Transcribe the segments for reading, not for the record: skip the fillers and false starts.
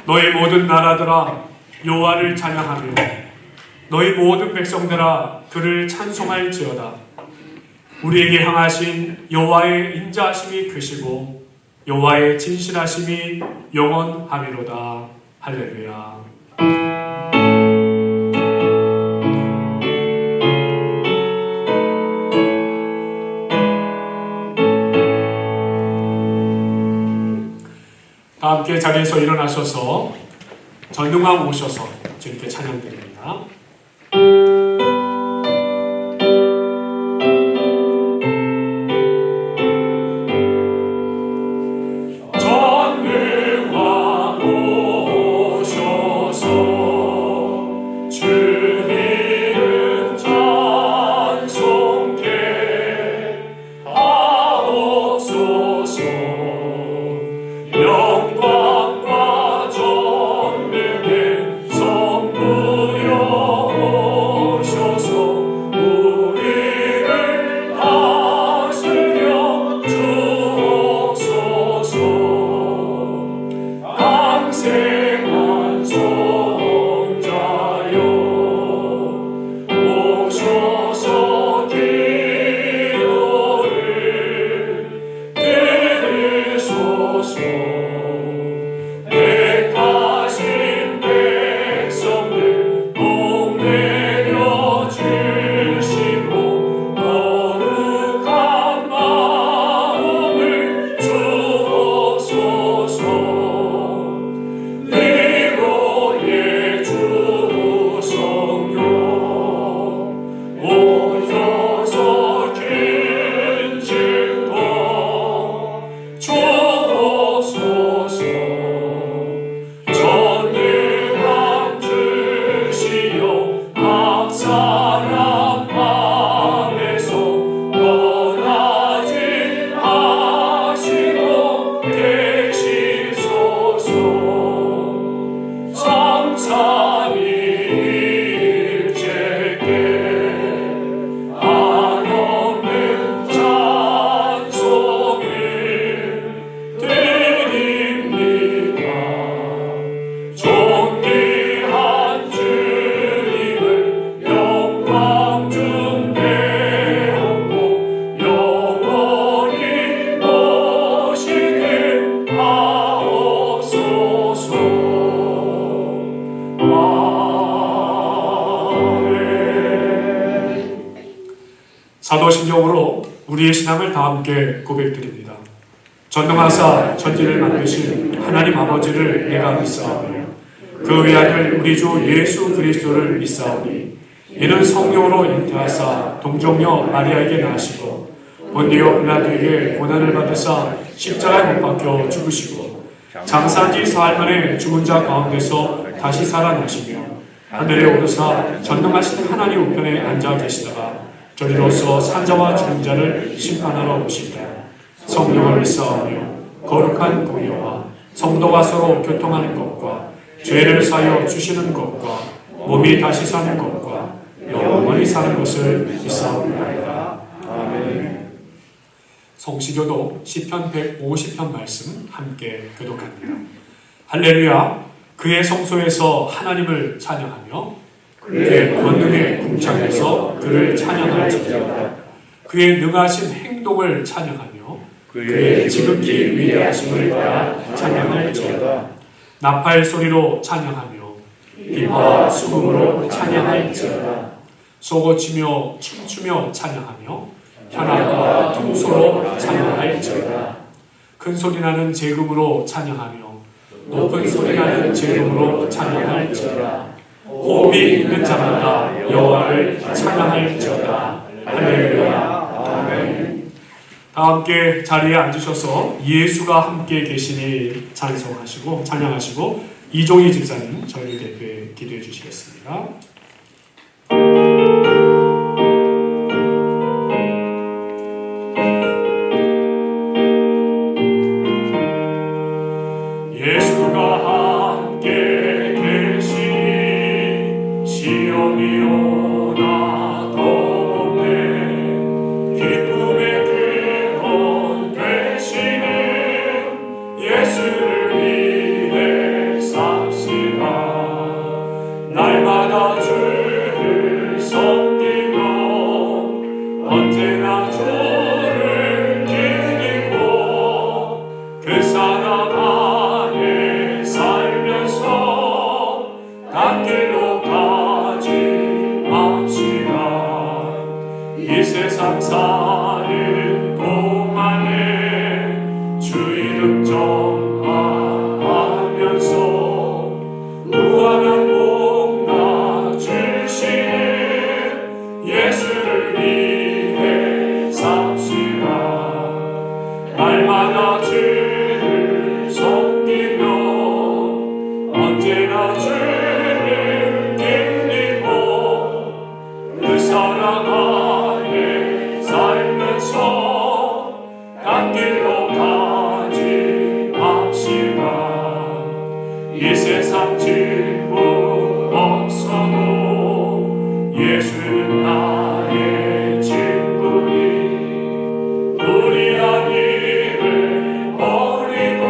너희 모든 나라들아 여호와를 찬양하며 너희 모든 백성들아 그를 찬송할지어다. 우리에게 향하신 여호와의 인자하심이 크시고 여호와의 진실하심이 영원하리로다. 할렐루야. 다 함께 자리에서 일어나셔서 전능왕 오셔서 주님께 찬양드립니다. 사도신경으로 우리의 신앙을 다 함께 고백드립니다. 전능하사 천지를 만드신 하나님 아버지를 내가 믿사오며 그 외아들 우리 주 예수 그리스도를 믿사오니 이는 성령으로 잉태하사 동정녀 마리아에게 나시고 본디오 빌라도에게 고난을 받으사 십자가에 못 박혀 죽으시고 장사한 지 사흘 만에 죽은 자 가운데서 다시 살아나시며 하늘에 오르사 전능하신 하나님 우편에 앉아 계시다가 저리로서 산자와 죽은 자를 심판하러 오시리라. 성령을 믿사오며 거룩한 공의와 성도가 서로 교통하는 것과 죄를 사여 주시는 것과 몸이 다시 사는 것과 영원히 사는 것을 믿사옵나이다. 아멘. 성시교도 시편 150편 말씀 함께 교독합니다. 할렐루야. 그의 성소에서 하나님을 찬양하며 그의 권능의 궁창에서 그를 찬양할지어다. 그의 능하신 행동을 찬양하며 그의 지극히 위대하심을 따라 찬양할지어다. 나팔 소리로 찬양하며 비와 수금으로 찬양할지어다. 쏘고치며 춤추며 찬양하며 현악과 퉁소로 찬양할지어다. 큰 소리 나는 제금으로 찬양하며 높은 소리 나는 제금으로 찬양할지어다. 호흡이 있는 자마다 여호와를 찬양할지어다. 할렐루야. 아멘. 다 함께 자리에 앉으셔서 예수가 함께 계시니 찬송하시고 찬양하시고 이종희 집사님 저희 대표에 기도해 주시겠습니다. 예수를 위해 사 지금 정하면서 무한한 복나 주시는 예수를 위해 삽시다. 날마다 주를 섬기며 언제나 주를 기리고 그 사랑 안에 살면서 딴 길로 가지 맙시다. 이 세상 친구 없어도 예수는 나의 친구니 우리한 일을 버리고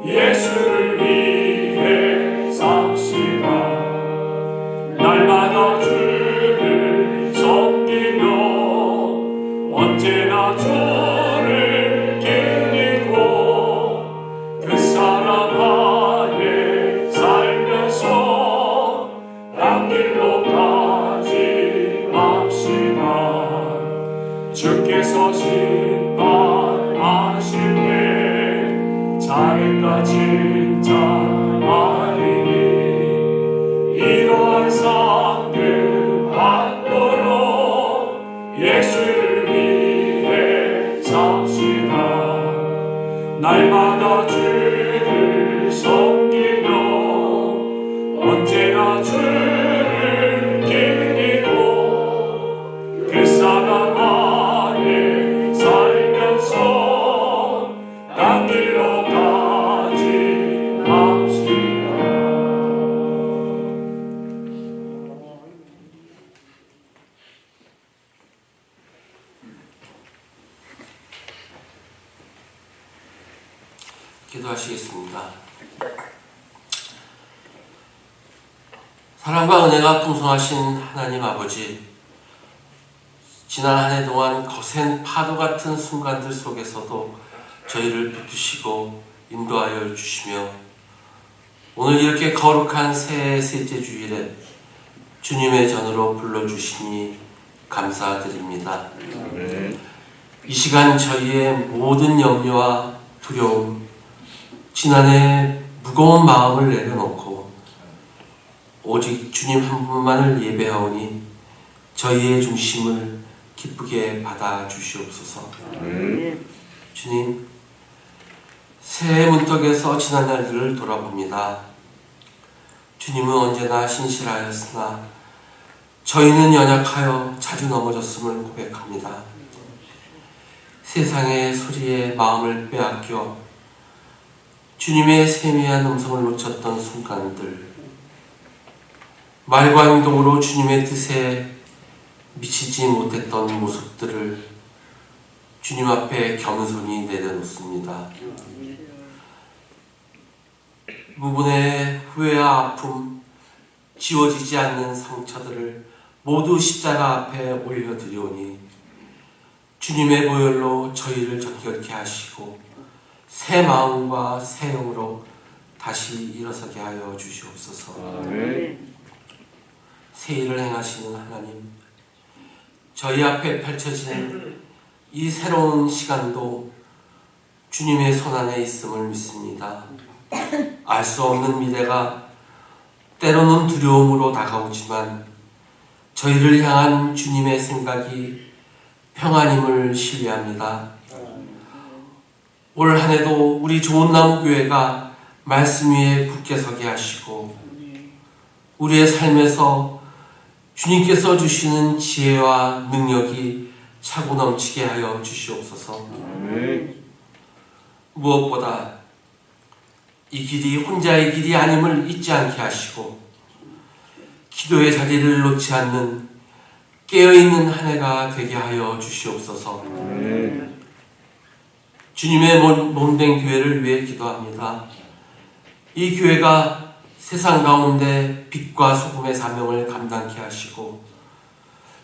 예수를 위해 삽시다. 날마다 주를 섬기며 언제나 주를 기리고 그 사랑 안에 살면서 딴 길로 가지 맙시다. 주께서 심판하실 때 자기가 진짜 아니니 이러한 상을 받도록 예수를 위해 삽시다. 날마다 주를 섬기며 언제나 주를 기리고 그 사랑 안에 살면서 딴 길로 가지 맙시다. 기도하시겠습니다. 사랑과 은혜가 풍성하신 하나님 아버지, 지난 한 해 동안 거센 파도 같은 순간들 속에서도 저희를 붙드시고 인도하여 주시며 오늘 이렇게 거룩한 새해 셋째 주일에 주님의 전으로 불러주시니 감사드립니다. 이 시간 저희의 모든 염려와 두려움, 지난해 무거운 마음을 내려놓고 오직 주님 한 분만을 예배하오니 저희의 중심을 기쁘게 받아 주시옵소서. 주님, 새해 문턱에서 지난 날들을 돌아봅니다. 주님은 언제나 신실하였으나 저희는 연약하여 자주 넘어졌음을 고백합니다. 세상의 소리에 마음을 빼앗겨 주님의 세미한 음성을 놓쳤던 순간들, 말과 행동으로 주님의 뜻에 미치지 못했던 모습들을 주님 앞에 겸손히 내려놓습니다. 부분의 후회와 아픔, 지워지지 않는 상처들을 모두 십자가 앞에 올려드리오니 주님의 보혈로 저희를 정결케 하시고 새 마음과 새 영으로 다시 일어서게 하여 주시옵소서. 새 일을 행하시는 하나님, 저희 앞에 펼쳐지는 이 새로운 시간도 주님의 손안에 있음을 믿습니다. 알 수 없는 미래가 때로는 두려움으로 다가오지만 저희를 향한 주님의 생각이 평안임을 신뢰합니다. 올 한 해도 우리 좋은나무교회가 말씀 위에 굳게 서게 하시고 우리의 삶에서 주님께서 주시는 지혜와 능력이 차고 넘치게 하여 주시옵소서. 무엇보다 이 길이 혼자의 길이 아님을 잊지 않게 하시고 기도의 자리를 놓지 않는 깨어있는 한 해가 되게 하여 주시옵소서. 주님의 몸된 교회를 위해 기도합니다. 이 교회가 세상 가운데 빛과 소금의 사명을 감당케 하시고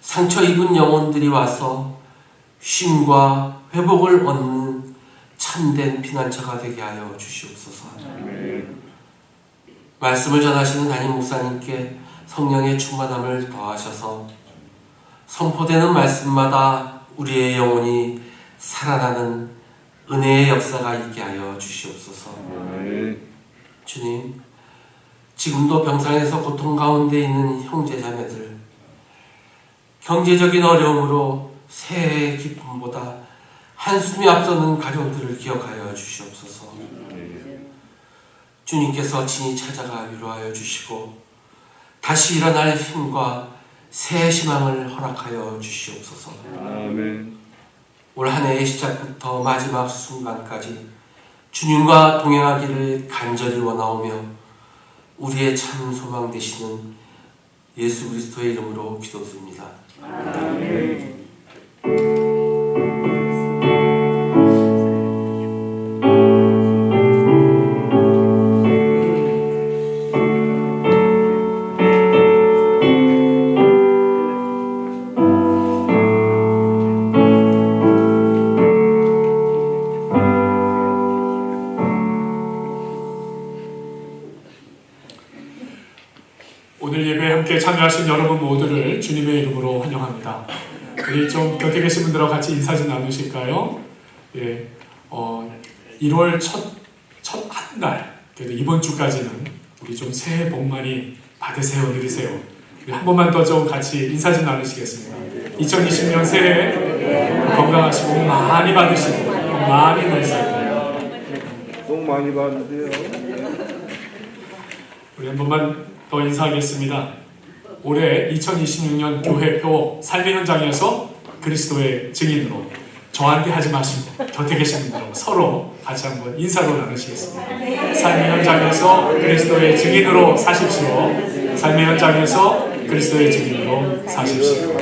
상처 입은 영혼들이 와서 쉼과 회복을 얻는 참된 피난처가 되게 하여 주시옵소서. 말씀을 전하시는 담임 목사님께 성령의 충만함을 더하셔서 선포되는 말씀마다 우리의 영혼이 살아나는 은혜의 역사가 있게 하여 주시옵소서. 주님, 지금도 병상에서 고통 가운데 있는 형제 자매들, 경제적인 어려움으로 새해의 기쁨보다 한숨이 앞서는 가정들을 기억하여 주시옵소서. 주님께서 친히 찾아가 위로하여 주시고 다시 일어날 힘과 새 희망을 허락하여 주시옵소서. 아멘. 올 한 해의 시작부터 마지막 순간까지 주님과 동행하기를 간절히 원하오며 우리의 참 소망 되시는 예수 그리스도의 이름으로 기도드립니다. 아멘. 오늘 예배에 함께 참여하신 여러분 모두를 주님의 이름으로 환영합니다. 우리 좀 곁에 계신 분들하고 같이 인사 좀 나누실까요? 예, 1월 첫 한 달, 그래도 이번 주까지는 우리 좀 새해 복 많이 받으세요, 누리세요. 우리 한 번만 더 좀 같이 인사 좀 나누시겠습니다. 2020년 새해 건강하시고 복 많이 받으시고 복 많이 누리세요. 복 많이 받으세요. 우리 한 번만 더 인사하겠습니다. 올해 2026년 교회표 삶의 현장에서 그리스도의 증인으로 저한테 하지 마시고 곁에 계신 분들하고 서로 같이 한번 인사로 나누시겠습니다. 삶의 현장에서 그리스도의 증인으로 사십시오. 삶의 현장에서 그리스도의 증인으로 사십시오.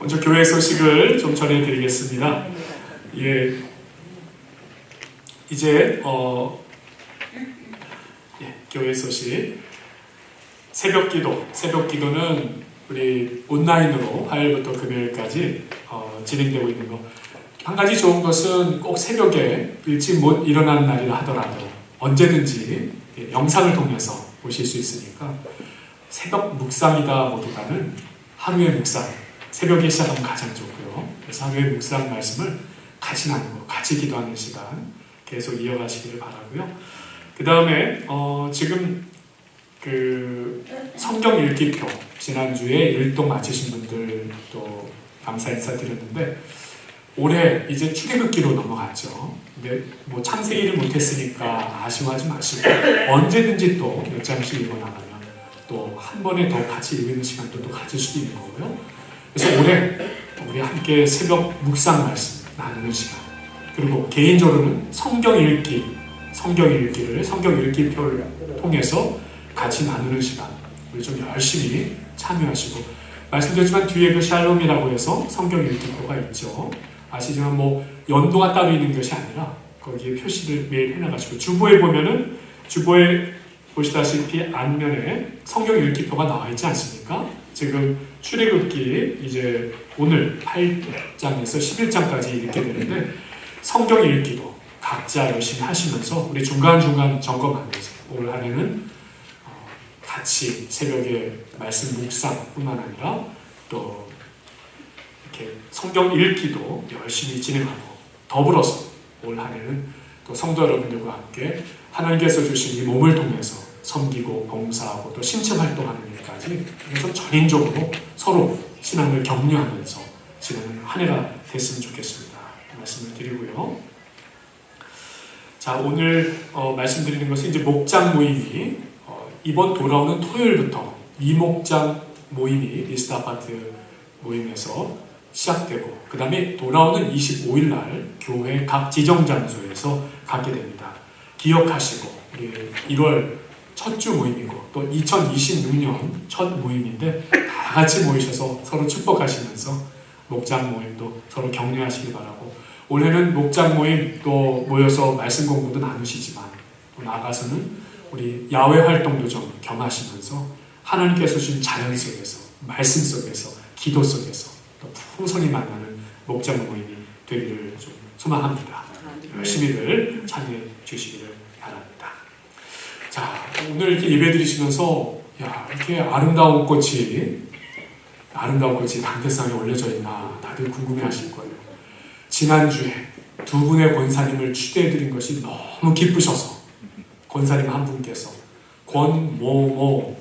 먼저 교회 소식을 좀 전해드리겠습니다. 예, 이제 교회 소식. 새벽 기도는 우리 온라인으로 화요일부터 금요일까지 진행되고 있는 거. 한 가지 좋은 것은 꼭 새벽에 일찍 못 일어나는 날이라 하더라도 언제든지 영상을 통해서 보실 수 있으니까 새벽 묵상이다 보다는 하루의 묵상, 새벽에 시작하면 가장 좋고요. 그래서 하루의 묵상 말씀을 같이 나누고 같이 기도하는 시간 계속 이어가시기를 바라고요. 그 다음에 지금 그 성경 읽기표 지난주에 일동 마치신 분들 또 감사 인사드렸는데 올해 이제 출애굽기로 넘어갔죠. 근데 뭐 창세기를 못했으니까 아쉬워하지 마시고 언제든지 또 몇 장씩 읽어나가면 또 한 번에 더 같이 읽는 시간도 또 가질 수도 있는 거고요. 그래서 올해 우리 함께 새벽 묵상 말씀 나누는 시간, 그리고 개인적으로는 성경 읽기를 성경 읽기표를 통해서 같이 나누는 시간 우리 좀 열심히 참여하시고, 말씀드렸지만 뒤에 그 샬롬이라고 해서 성경 읽기표가 있죠. 아시지만 뭐 연도가 따로 있는 것이 아니라 거기에 표시를 매일 해나가시고, 주보에 보면은 주보에 보시다시피 앞면에 성경 읽기표가 나와 있지 않습니까? 지금 출애굽기 이제 오늘 8장에서 11장까지 읽게 되는데 성경 읽기도 각자 열심히 하시면서 우리 중간중간 점검하면서 올 한 해는 같이 새벽에 말씀 묵상뿐만 아니라 또 이렇게 성경 읽기도 열심히 진행하고, 더불어서 올 한 해는 또 성도 여러분들과 함께 하나님께서 주신 이 몸을 통해서 섬기고 봉사하고 또 신체 활동하는 일까지, 그래서 전인적으로 서로 신앙을 격려하면서 지내는 한 해가 됐으면 좋겠습니다. 말씀을 드리고요. 자, 오늘 말씀드리는 것은 이제 목장 모임이 이번 돌아오는 토요일부터 이목장 모임이 리스트 아파트 모임에서 시작되고, 그 다음에 돌아오는 25일 날 교회 각 지정 장소에서 갖게 됩니다. 기억하시고 우리 1월 첫 주 모임이고 또 2026년 첫 모임인데 다 같이 모이셔서 서로 축복하시면서 목장 모임도 서로 격려하시기 바라고, 올해는 목장 모임 또 모여서 말씀 공부도 나누시지만 또 나아가서는 우리 야외 활동도 좀 겸하시면서 하나님께서 주신 자연 속에서, 말씀 속에서, 기도 속에서 또 풍성히 만나는 목장 모임이 되기를 좀 소망합니다. 열심히들 참여해 주시기를 바랍니다. 자, 오늘 이렇게 예배 드리시면서 이렇게 아름다운 꽃이 당대상에 올려져 있나 다들 궁금해 하실 거예요. 지난주에 두 분의 권사님을 추대해드린 것이 너무 기쁘셔서 권사님 한 분께서 권모모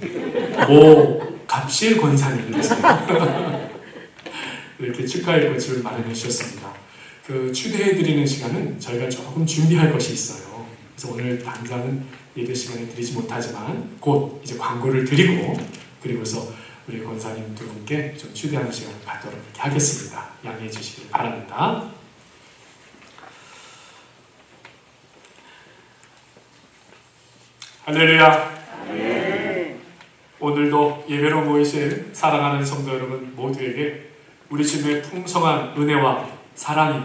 갑실 권사님이 되세요. 이렇게 축하의 꽃을 마련해 주셨습니다. 그 추대해드리는 시간은 저희가 조금 준비할 것이 있어요. 그래서 오늘 당장은 예배 시간에 드리지 못하지만 곧 이제 광고를 드리고 그리고서 우리 권사님 두 분께 좀 추대하는 시간을 갖도록 이렇게 하겠습니다. 양해해 주시기 바랍니다. 할렐루야. 오늘도 예배로 모이신 사랑하는 성도 여러분 모두에게 우리 주님의 풍성한 은혜와 사랑이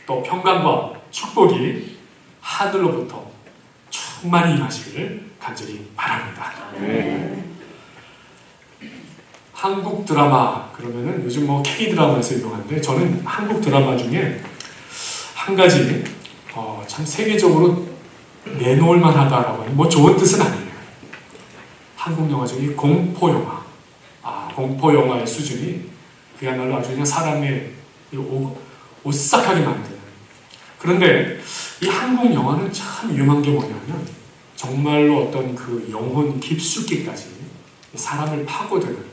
또 평강과 축복이 하늘로부터 충만히 임하시기를 간절히 바랍니다. 한국 드라마 그러면은 요즘 뭐 K 드라마에서 유명한데 저는 한국 드라마 중에 한 가지 참 세계적으로 내놓을 만하다라고 하는 뭐 좋은 뜻은 아니에요. 한국 영화 중에 공포 영화. 공포 영화의 수준이 그야말로 아주 그냥 사람의 오싹하게 만드는. 그런데 이 한국 영화는 참 위험한 게 뭐냐면 정말로 어떤 그 영혼 깊숙이까지 사람을 파고드는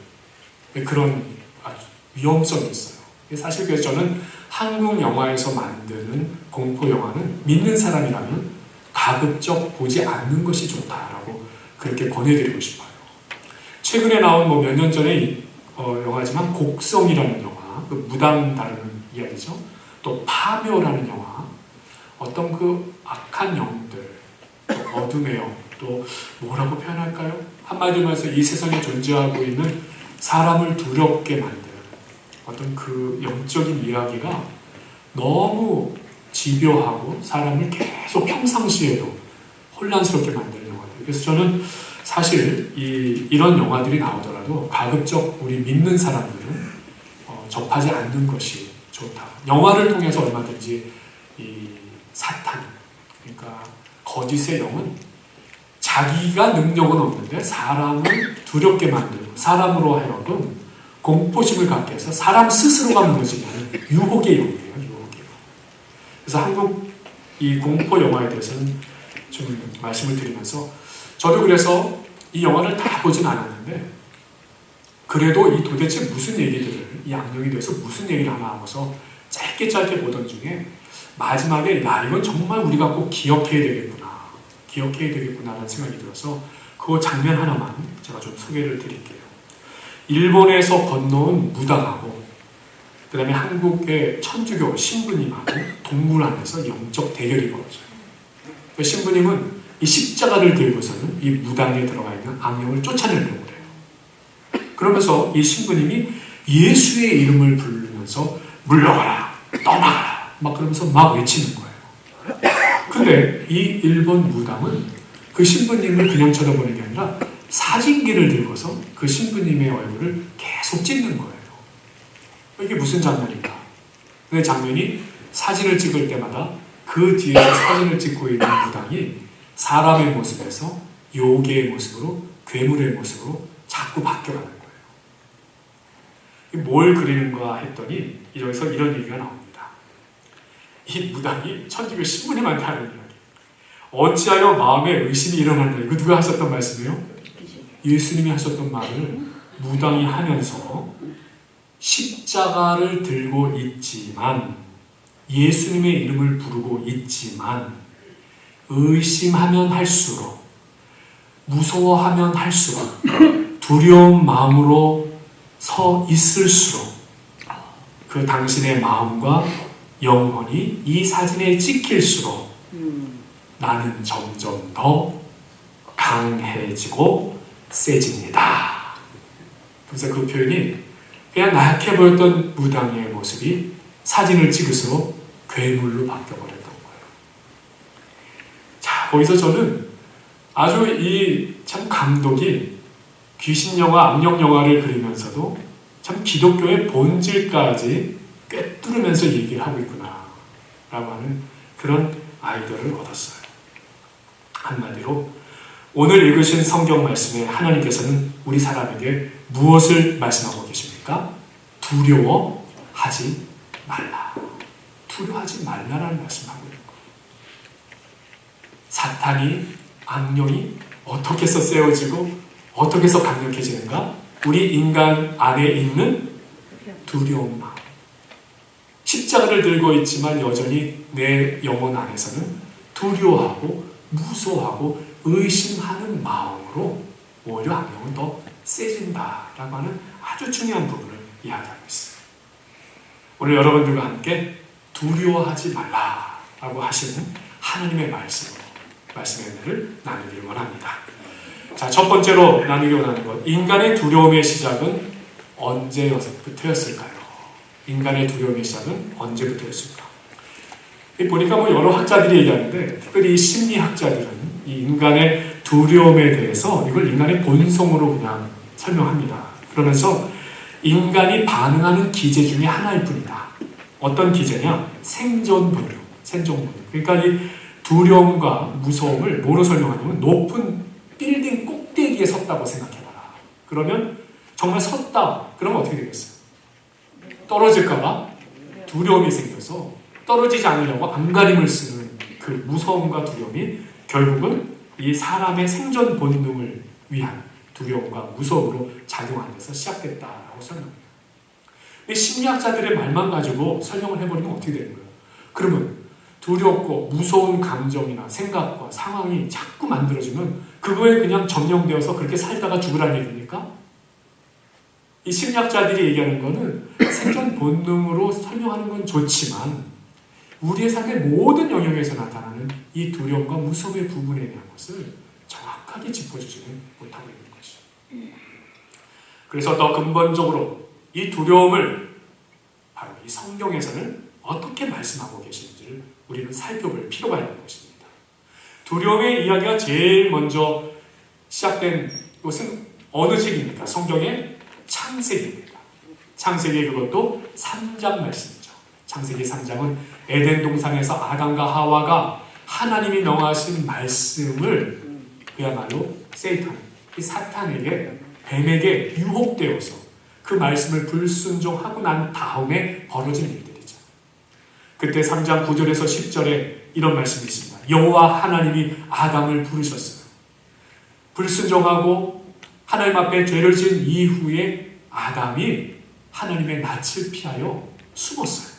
그런 아주 위험성이 있어요. 사실 그래서 저는 한국 영화에서 만드는 공포 영화는 믿는 사람이라면 가급적 보지 않는 것이 좋다라고 그렇게 권해드리고 싶어요. 최근에 나온 뭐 몇 년 전에 영화지만 곡성이라는 영화, 그 무당 다루는 이야기죠. 또 파묘라는 영화, 어떤 그 악한 영들, 또 어둠의 영, 또 뭐라고 표현할까요? 한마디로 해서 이 세상에 존재하고 있는 사람을 두렵게 만드는 어떤 그 영적인 이야기가 너무 집요하고 사람을 계속 평상시에도 혼란스럽게 만드는 영화들. 그래서 저는 사실 이런 영화들이 나오더라도 가급적 우리 믿는 사람들은 접하지 않는 것이 좋다. 영화를 통해서 얼마든지 이 사탄, 그러니까 거짓의 영은 자기가 능력은 없는데 사람을 두렵게 만들고 사람으로 하여금 공포심을 갖게 해서 사람 스스로가 무너지게 하는 유혹의 영이에요. 그래서 한국 이 공포 영화에 대해서는 좀 말씀을 드리면서 저도 그래서 이 영화를 다 보진 않았는데 그래도 이 도대체 무슨 얘기들을 이 악령에 대해서 무슨 얘기를 하나 하고서 짧게 보던 중에 마지막에 야 이건 정말 우리가 꼭 기억해야 되겠구나라는 생각이 들어서 그 장면 하나만 제가 좀 소개를 드릴게요. 일본에서 건너온 무당하고 그 다음에 한국의 천주교 신부님하고 동굴 안에서 영적 대결이 벌어져요. 그 신부님은 이 십자가를 들고서는 이 무당에 들어가 있는 악령을 쫓아내려고 해요. 그러면서 이 신부님이 예수의 이름을 부르면서 물러가라, 떠나가라 막 그러면서 막 외치는 거예요. 근데 이 일본 무당은 그 신부님을 그냥 쳐다보는 게 아니라 사진기를 들고서 그 신부님의 얼굴을 계속 찍는 거예요. 이게 무슨 장면인가? 그 장면이 사진을 찍을 때마다 그 뒤에서 사진을 찍고 있는 무당이 사람의 모습에서 요괴의 모습으로 괴물의 모습으로 자꾸 바뀌어가는 거예요. 뭘 그리는가 했더니 여기서 이런 얘기가 나옵니다. 이 무당이 천주교 신부님한테 하는 이야기. 어찌하여 마음에 의심이 일어났냐. 이거 누가 하셨던 말씀이에요? 예수님이 하셨던 말을 무당이 하면서 십자가를 들고 있지만 예수님의 이름을 부르고 있지만 의심하면 할수록 무서워하면 할수록 두려운 마음으로 서 있을수록 그 당신의 마음과 영혼이 이 사진에 찍힐수록 나는 점점 더 강해지고 세집니다. 그래서 그 표현이 그냥 나약해 보였던 무당의 모습이 사진을 찍을수록 괴물로 바뀌어버렸던 거예요. 자, 거기서 저는 아주 이 참 감독이 귀신 영화, 악령 영화를 그리면서도 참 기독교의 본질까지 꿰뚫으면서 얘기를 하고 있구나 라고 하는 그런 아이디어를 얻었어요. 한마디로 오늘 읽으신 성경 말씀에 하나님께서는 우리 사람에게 무엇을 말씀하고 계십니까? 두려워하지 말라. 두려워하지 말라라는 말씀을 하고 있는 거예요. 사탄이, 악령이 어떻게 해서 세워지고 어떻게 해서 강력해지는가? 우리 인간 안에 있는 두려운 마음. 십자가를 들고 있지만 여전히 내 영혼 안에서는 두려워하고 무서워하고 의심하는 마음으로 오히려 악령은 더 세진다라고 하는 아주 중요한 부분을 이야기하고 있습니다. 오늘 여러분들과 함께 두려워하지 말라라고 하시는 하나님의 말씀의 은혜를 나누길 원합니다. 자, 첫 번째로 나누기 원하는 것, 인간의 두려움의 시작은 언제부터였을까요? 인간의 두려움의 시작은 언제부터였을까? 보니까 여러 학자들이 얘기하는데, 특별히 이 심리학자들은 이 인간의 두려움에 대해서 이걸 인간의 본성으로 그냥 설명합니다. 그러면서 인간이 반응하는 기제 중에 하나일 뿐이다. 어떤 기제냐? 생존 본능. 그러니까 이 두려움과 무서움을 뭐로 설명하냐면 높은 빌딩 꼭대기에 섰다고 생각해봐라. 그러면 정말 섰다. 그러면 어떻게 되겠어요? 떨어질까봐 두려움이 생겨서 떨어지지 않으려고 안간힘을 쓰는 그 무서움과 두려움이 결국은 이 사람의 생존 본능을 위한 두려움과 무서움으로 작용한 데서 시작됐다라고 설명합니다. 심리학자들의 말만 가지고 설명을 해버리면 어떻게 되는 거예요? 그러면 두렵고 무서운 감정이나 생각과 상황이 자꾸 만들어지면 그거에 그냥 점령되어서 그렇게 살다가 죽으라는 얘기입니까? 이 심리학자들이 얘기하는 거는 생존 본능으로 설명하는 건 좋지만 우리의 삶의 모든 영역에서 나타나는 이 두려움과 무서움의 부분에 대한 것을 정확하게 짚어주지는 못하고 있는 것이죠. 그래서 더 근본적으로 이 두려움을 바로 이 성경에서는 어떻게 말씀하고 계시는지를 우리는 살펴볼 필요가 있는 것입니다. 두려움의 이야기가 제일 먼저 시작된 것은 어느 책입니까? 성경의 창세기입니다. 창세기 그것도 3장 말씀이죠. 창세기 3장은 에덴 동산에서 아담과 하와가 하나님이 명하신 말씀을 그야말로 세이탄, 이 사탄에게, 뱀에게 유혹되어서 그 말씀을 불순종하고 난 다음에 벌어진 일들이죠. 그때 3장 9절에서 10절에 이런 말씀이 있습니다. 여호와 하나님이 아담을 부르셨어요. 불순종하고 하나님 앞에 죄를 지은 이후에 아담이 하나님의 낯을 피하여 숨었어요.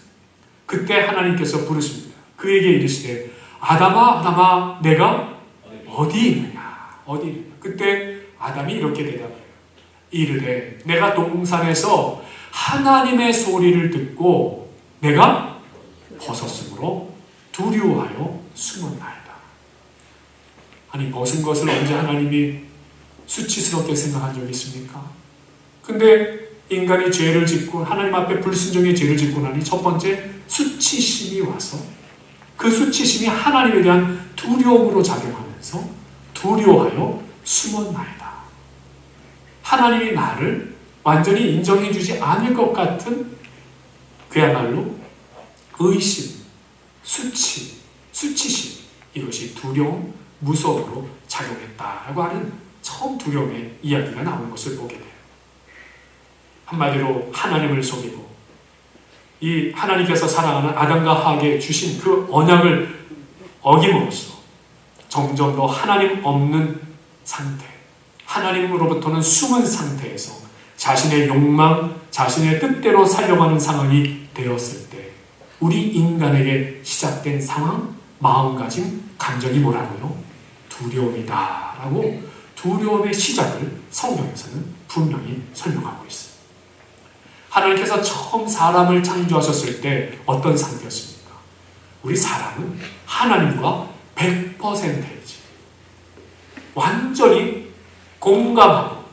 그때 하나님께서 부르십니다. 그에게 이르시되 아담아 아담아 내가 어디 있느냐 어디 있느냐. 그때 아담이 이렇게 대답해요. 이르되 내가 동산에서 하나님의 소리를 듣고 내가 벗었으므로 두려워하여 숨었나이다. 아니 벗은 것을 언제 하나님이 수치스럽게 생각한 적이 있습니까? 근데 인간이 죄를 짓고 하나님 앞에 불순종의 죄를 짓고 나니 첫 번째 수치심이 와서 그 수치심이 하나님에 대한 두려움으로 작용하면서 두려워하여 숨었나이다. 하나님이 나를 완전히 인정해주지 않을 것 같은 그야말로 의심, 수치심 이것이 두려움, 무서움으로 작용했다라고 하는 처음 두려움의 이야기가 나오는 것을 보게 돼요. 한마디로 하나님을 속이고 이 하나님께서 사랑하는 아담과 하와에게 주신 그 언약을 어김으로써 점점 더 하나님 없는 상태, 하나님으로부터는 숨은 상태에서 자신의 욕망, 자신의 뜻대로 살려고 하는 상황이 되었을 때 우리 인간에게 시작된 상황, 마음가짐, 감정이 뭐라고요? 두려움이다라고 두려움의 시작을 성경에서는 분명히 설명하고 있습니다. 하나님께서 처음 사람을 창조하셨을 때 어떤 상태였습니까? 우리 사람은 하나님과 100%이지. 완전히 공감하고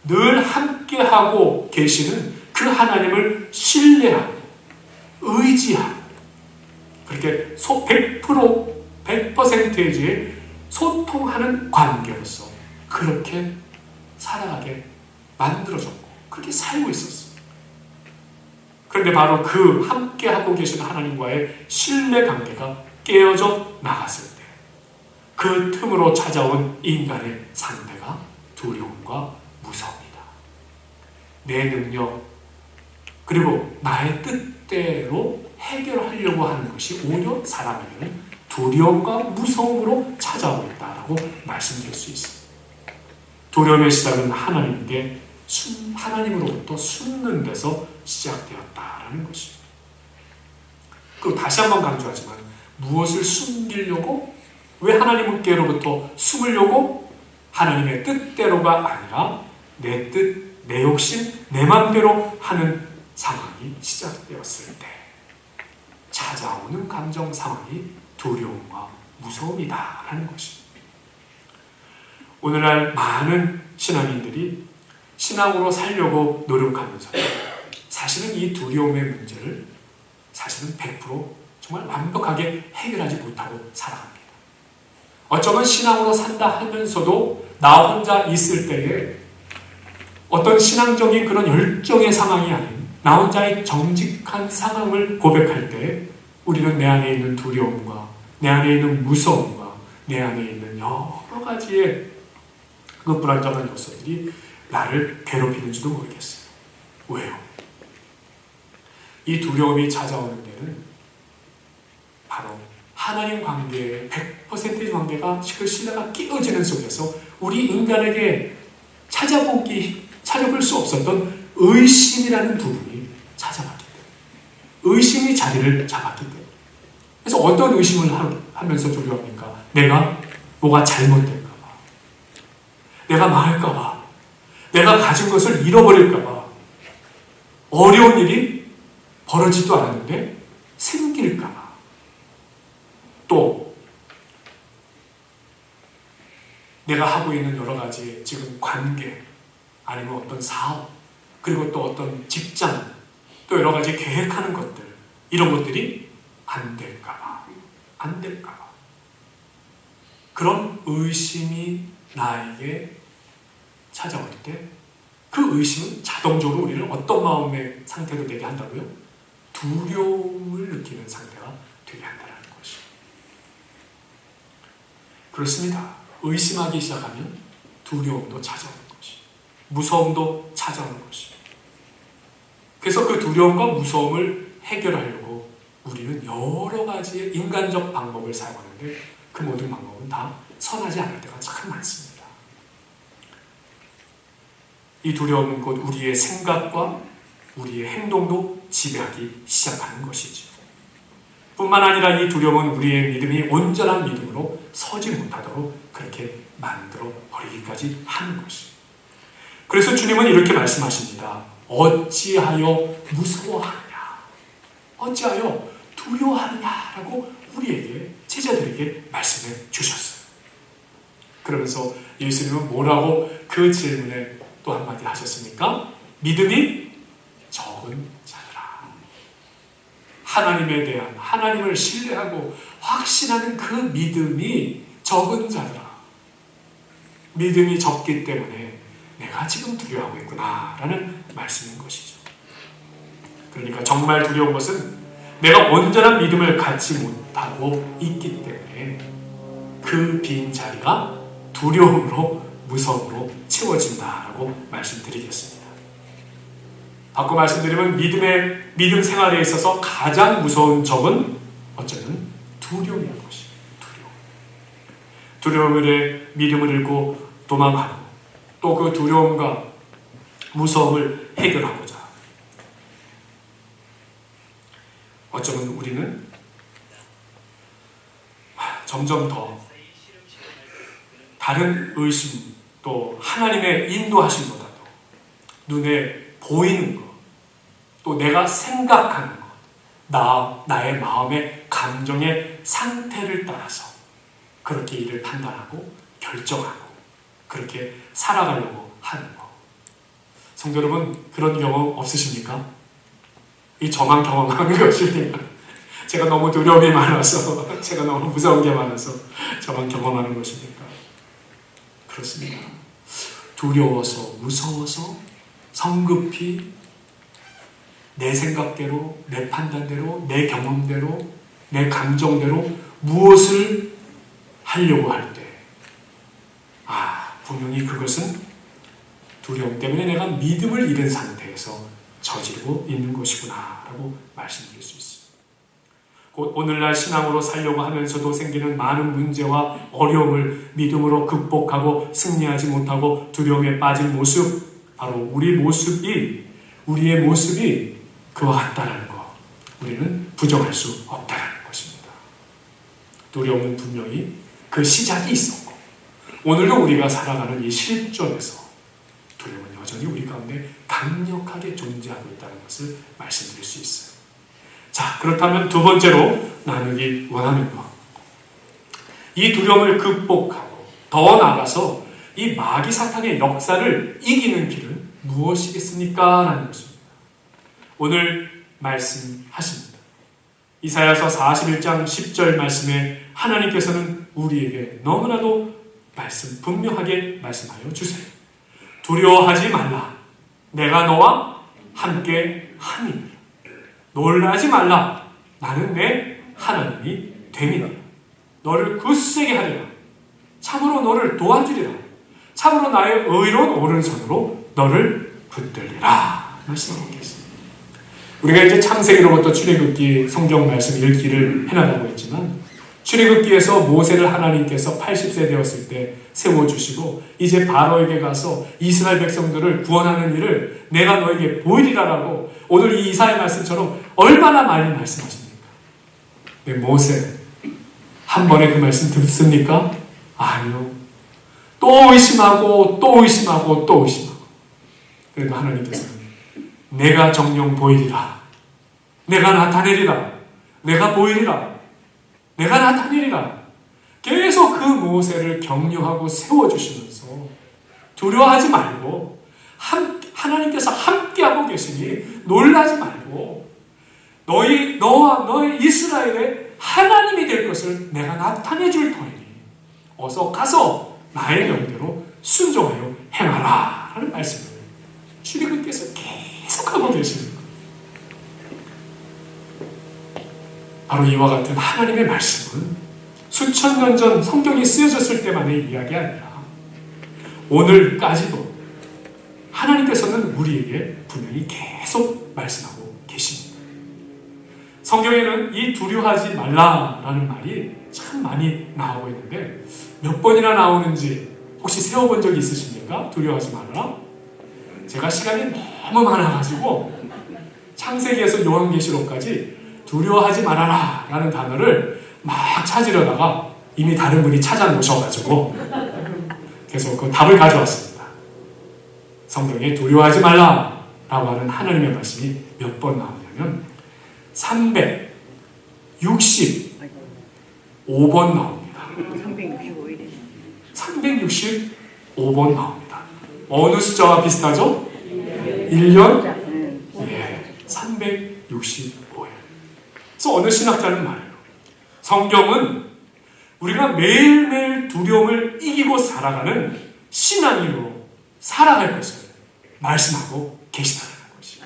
늘 함께하고 계시는 그 하나님을 신뢰하고 의지하고 그렇게 100%의 소통하는 관계로서 그렇게 살아가게 만들어졌고 그렇게 살고 있었어요. 그런데 바로 그 함께하고 계시는 하나님과의 신뢰 관계가 깨어져 나갔을 때 그 틈으로 찾아온 인간의 상태가 두려움과 무서움이다. 내 능력 그리고 나의 뜻대로 해결하려고 하는 것이 오히려 사람에게는 두려움과 무서움으로 찾아오고 있다라고 말씀드릴 수 있습니다. 두려움의 시작은 하나님으로부터 숨는 데서 시작되었다라는 것입니다. 그리고 다시 한번 강조하지만 무엇을 숨기려고, 왜 하나님께로부터 숨으려고? 하나님의 뜻대로가 아니라 내 뜻, 내 욕심, 내 마음대로 하는 상황이 시작되었을 때 찾아오는 감정 상황이 두려움과 무서움이다라는 것입니다. 오늘날 많은 신앙인들이 신앙으로 살려고 노력하면서 사실은 이 두려움의 문제를 사실은 100% 정말 완벽하게 해결하지 못하고 살아갑니다. 어쩌면 신앙으로 산다 하면서도 나 혼자 있을 때에 어떤 신앙적인 그런 열정의 상황이 아닌 나 혼자의 정직한 상황을 고백할 때 우리는 내 안에 있는 두려움과 내 안에 있는 무서움과 내 안에 있는 여러 가지의 그 불안정한 요소들이 나를 괴롭히는지도 모르겠어요. 왜요? 이 두려움이 찾아오는 데는 바로 하나님 관계의 100%의 관계가 그 신뢰가 깨어지는 속에서 우리 인간에게 찾아볼 수 없었던 의심이라는 부분이 찾아왔기 때문에, 의심이 자리를 잡았기 때문에. 그래서 어떤 의심을 하면서 두려워합니까? 내가 뭐가 잘못될까봐, 내가 망할까봐, 내가 가진 것을 잃어버릴까봐, 어려운 일이 벌어지지도 않았는데 생길까봐, 또 내가 하고 있는 여러 가지 지금 관계, 아니면 어떤 사업, 그리고 또 어떤 직장, 또 여러 가지 계획하는 것들, 이런 것들이 안 될까봐, 그런 의심이 나에게 찾아올 때 그 의심은 자동적으로 우리를 어떤 마음의 상태로 되게 한다고요? 두려움을 느끼는 상태가 되게 한다는 것이. 그렇습니다. 의심하기 시작하면 두려움도 찾아오는 것이, 무서움도 찾아오는 것이. 그래서 그 두려움과 무서움을 해결하려고 우리는 여러 가지의 인간적 방법을 사용하는데 그 모든 방법은 다 선하지 않을 때가 참 많습니다. 이 두려움은 곧 우리의 생각과 우리의 행동도 지배하기 시작하는 것이죠. 뿐만 아니라 이 두려움은 우리의 믿음이 온전한 믿음으로 서지 못하도록 그렇게 만들어 버리기까지 하는 것입니다. 그래서 주님은 이렇게 말씀하십니다. 어찌하여 무서워하느냐, 어찌하여 두려워하느냐라고 우리에게, 제자들에게 말씀해 주셨어요. 그러면서 예수님은 뭐라고 그 질문에 또 한마디 하셨습니까? 믿음이 적은 자들아. 하나님에 대한, 하나님을 신뢰하고 확신하는 그 믿음이 적은 자들아. 믿음이 적기 때문에 내가 지금 두려워하고 있구나 라는 말씀인 것이죠. 그러니까 정말 두려운 것은 내가 온전한 믿음을 갖지 못하고 있기 때문에 그 빈 자리가 두려움으로, 무서움으로 채워진다라고 말씀드리겠습니다. 바꿔 말씀드리면 믿음 생활에 있어서 가장 무서운 적은 어쩌면 두려움인 것입니다. 두려움을 믿음을 잃고 도망가고 또 그 두려움과 무서움을 해결하고자 어쩌면 우리는 점점 더 다른 의심, 또 하나님의 인도하심보다도 눈에 보이는 것, 또 내가 생각하는 것, 나의 마음의 감정의 상태를 따라서 그렇게 일을 판단하고 결정하고 그렇게 살아가려고 하는 것. 성도 여러분, 그런 경험 없으십니까? 이 저만 경험하는 것입니까? 제가 너무 두려움이 많아서, 제가 너무 무서운 게 많아서 저만 경험하는 것입니까? 그렇습니다. 두려워서, 무서워서 성급히 내 생각대로, 내 판단대로, 내 경험대로, 내 감정대로 무엇을 하려고 할 때, 분명히 그것은 두려움 때문에 내가 믿음을 잃은 상태에서 저지르고 있는 것이구나 라고 말씀드릴 수 있습니다. 곧 오늘날 신앙으로 살려고 하면서도 생기는 많은 문제와 어려움을 믿음으로 극복하고 승리하지 못하고 두려움에 빠진 모습, 바로 우리의 모습이 그와 같다는 것, 우리는 부정할 수 없다는 것입니다. 두려움은 분명히 그 시작이 있었고, 오늘도 우리가 살아가는 이 실존에서 두려움은 여전히 우리 가운데 강력하게 존재하고 있다는 것을 말씀드릴 수 있어요. 자, 그렇다면 두 번째로 나누기 원하는 것, 이 두려움을 극복하고 더 나아가서 이 마귀 사탄의 역사를 이기는 길은 무엇이겠습니까? 라는 것입니다. 오늘 말씀하십니다. 이사야서 41장 10절 말씀에 하나님께서는 우리에게 너무나도 분명하게 말씀하여 주세요. 두려워하지 말라. 내가 너와 함께 하니. 놀라지 말라. 나는 내 하나님이 됨이라. 너를 굳세게 하리라. 참으로 너를 도와주리라. 참으로 나의 의로운 오른손으로 너를 붙들리라. 말씀하고 계십니다. 우리가 이제 창세기로부터 출애굽기 성경 말씀 읽기를 해나가고 있지만, 출애굽기에서 모세를 하나님께서 80세 되었을 때 세워주시고 이제 바로에게 가서 이스라엘 백성들을 구원하는 일을 내가 너에게 보이리라라고 오늘 이 이사야 말씀처럼 얼마나 많이 말씀하십니까? 네, 모세 한 번에 그 말씀 듣습니까? 아니요. 또 의심하고 또 의심하고 또 의심하고. 그래도 하나님께서는 내가 정녕 보이리라. 내가 나타내리라. 내가 보이리라. 내가 나타내리라. 계속 그 모세를 격려하고 세워주시면서 두려워하지 말고 하나님께서 함께하고 계시니 놀라지 말고 너와 너의 이스라엘의 하나님이 될 것을 내가 나타내 줄 터이니 어서 가서 나의 명대로 순종하여 행하라 라는 말씀을 출애굽기에서 계속하고 계십니다. 바로 이와 같은 하나님의 말씀은 수천 년 전 성경이 쓰여졌을 때만의 이야기 아니라 오늘까지도 하나님께서는 우리에게 분명히 계속 말씀하고 계십니다. 성경에는 이 두려워하지 말라라는 말이 참 많이 나오고 있는데 몇 번이나 나오는지 혹시 세워본 적이 있으십니까? 두려워하지 말라. 제가 시간이 너무 많아가지고 창세기에서 요한계시록까지 두려워하지 말아라 라는 단어를 막 찾으려다가 이미 다른 분이 찾아놓으셔가지고 그래서 그 답을 가져왔습니다. 성경에 두려워하지 말라 라고 하는 하나님의 말씀이 몇 번 나오냐면 365번 나옵니다. 365번 나옵니다. 어느 숫자와 비슷하죠? 1년? 예, 365일. 그래서 어느 신학자는 말해요. 성경은 우리가 매일매일 두려움을 이기고 살아가는 신앙인으로 살아갈 것을 말씀하고 계시다는 것이죠.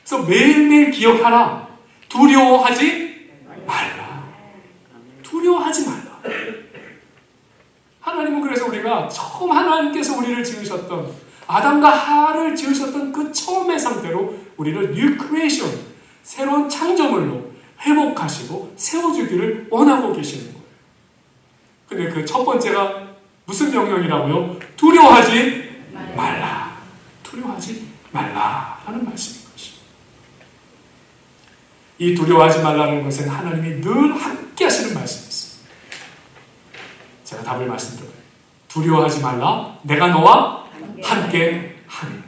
그래서 매일매일 기억하라. 두려워하지 말라. 두려워하지 말라. 하나님은 그래서 우리가 처음 하나님께서 우리를 지으셨던 아담과 하와를 지으셨던 그 처음의 상태로 우리를 뉴 크리에이션, 새로운 창조물로 회복하시고 세워주기를 원하고 계시는 거예요. 근데 그 첫 번째가 무슨 명령이라고요? 두려워하지 말라. 두려워하지 말라 하는 말씀인 것입니다. 이 두려워하지 말라는 것은 하나님이 늘 함께 하시는 말씀이었습니다. 제가 답을 말씀드려요. 두려워하지 말라. 내가 너와 함께 하리라.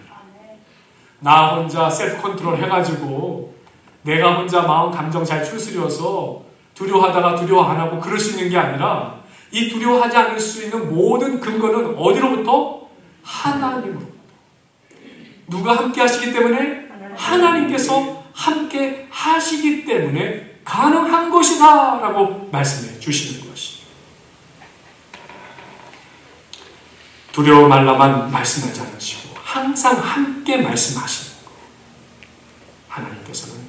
나 혼자 셀프 컨트롤 해가지고 내가 혼자 마음 감정 잘 추스려서 두려워하다가 두려워 안 하고 그럴 수 있는 게 아니라 이 두려워하지 않을 수 있는 모든 근거는 어디로부터? 하나님으로부터. 누가 함께 하시기 때문에? 하나님께서 함께 하시기 때문에 가능한 것이다 라고 말씀해 주시는 것입니다. 두려워 말라만 말씀하지 않으시고 항상 함께 말씀하시는 것. 하나님께서는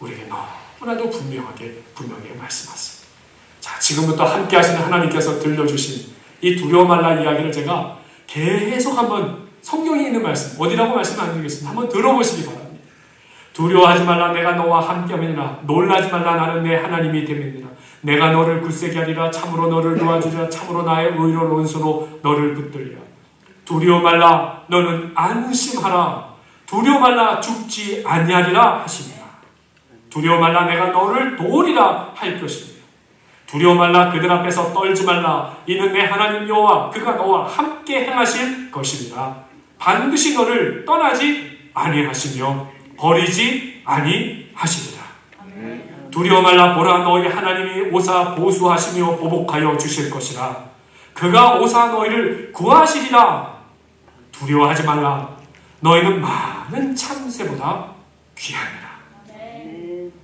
우리에게 너무나도 분명하게 말씀하십니다. 자, 지금부터 함께 하시는 하나님께서 들려주신 이 두려워 말라 이야기를 제가 계속 한번 성경에 있는 말씀, 어디라고 말씀 안 드리겠습니다. 한번 들어보시기 바랍니다. 두려워하지 말라. 내가 너와 함께함이니라. 놀라지 말라. 나는 내 하나님이 됨이니라. 내가 너를 굳세게 하리라. 참으로 너를 도와주리라. 참으로 나의 의로운 오른손으로 너를 붙들리라. 두려워 말라. 너는 안심하라. 두려워 말라. 죽지 아니하리라 하시니라. 두려워 말라. 내가 너를 도우리라 할 것이니라. 두려워 말라. 그들 앞에서 떨지 말라. 이는 내 하나님 여호와 그가 너와 함께 행하실 것이니라. 반드시 너를 떠나지 아니하시며 버리지 아니하시리라. 두려워 말라. 보라, 너희 하나님이 오사 보수하시며 보복하여 주실 것이라. 그가 오사 너희를 구하시리라. 두려워하지 말라. 너희는 많은 참새보다 귀하니라.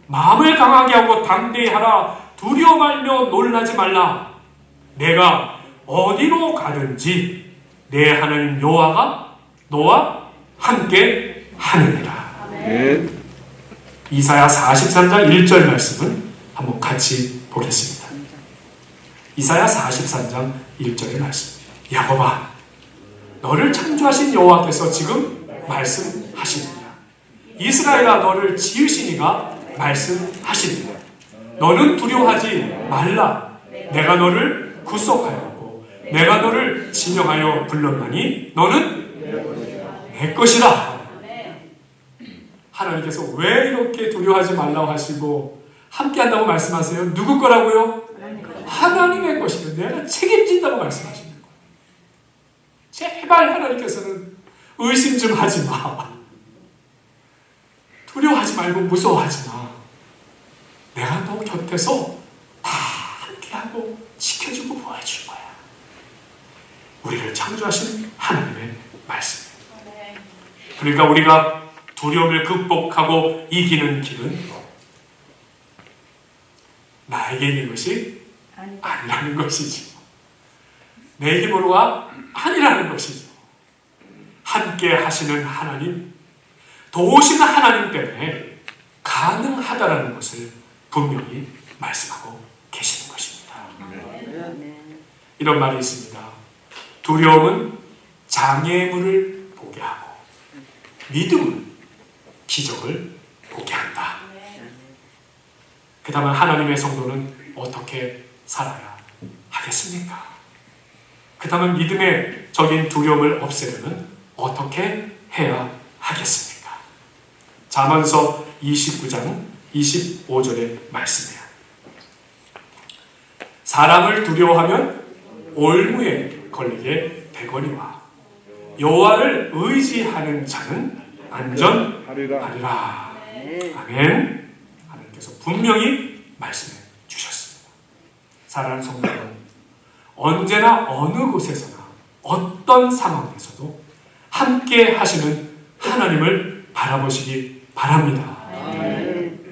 마음을 강하게 하고 담대히 하라. 두려워 말며 놀라지 말라. 내가 어디로 가든지 내 하나님 여호와가 너와 함께 하느니라. 아멘. 이사야 43장 1절 말씀을 한번 같이 보겠습니다. 이사야 43장 1절의 말씀. 야곱아, 너를 창조하신 여호와께서 지금 말씀하시느니라. 이스라엘아, 너를 지으시니가 말씀하시느니라. 너는 두려워하지 말라. 내가 너를 구속하였고 내가 너를 지명하여 불렀나니 너는 내 것이라. 하나님께서 왜 이렇게 두려워하지 말라고 하시고 함께 한다고 말씀하세요? 누구 거라고요? 하나님의 것이고 내가 책임진다고 말씀하시는 거예요. 제발 하나님께서는 의심 좀 하지 마. 두려워하지 말고 무서워하지 마. 내가 너 곁에서 다 함께하고 지켜주고 보호해줄 거야. 우리를 창조하신 하나님의 말씀입니다. 그러니까 우리가 두려움을 극복하고 이기는 길은 나에게 있는 것이 아니라는 것이죠. 내 힘으로가 아니라는 것이죠. 함께 하시는 하나님, 도우시는 하나님 때문에 가능하다라는 것을 분명히 말씀하고 계시는 것입니다. 이런 말이 있습니다. 두려움은 장애물을 보게 하고 믿음은 기적을 보게 한다. 그렇다면 하나님의 성도는 어떻게 살아야 하겠습니까? 그렇다면 믿음의 적인 두려움을 없애려면 어떻게 해야 하겠습니까? 잠언서 29장 25절의 말씀이에요. 사람을 두려워하면 올무에 걸리게 되거니와 여호와를 의지하는 자는 안전하리라. 아멘. 하나님께서 분명히 말씀해 주셨습니다. 사랑하는 성도 여러분, 언제나 어느 곳에서나 어떤 상황에서도 함께 하시는 하나님을 바라보시기 바랍니다.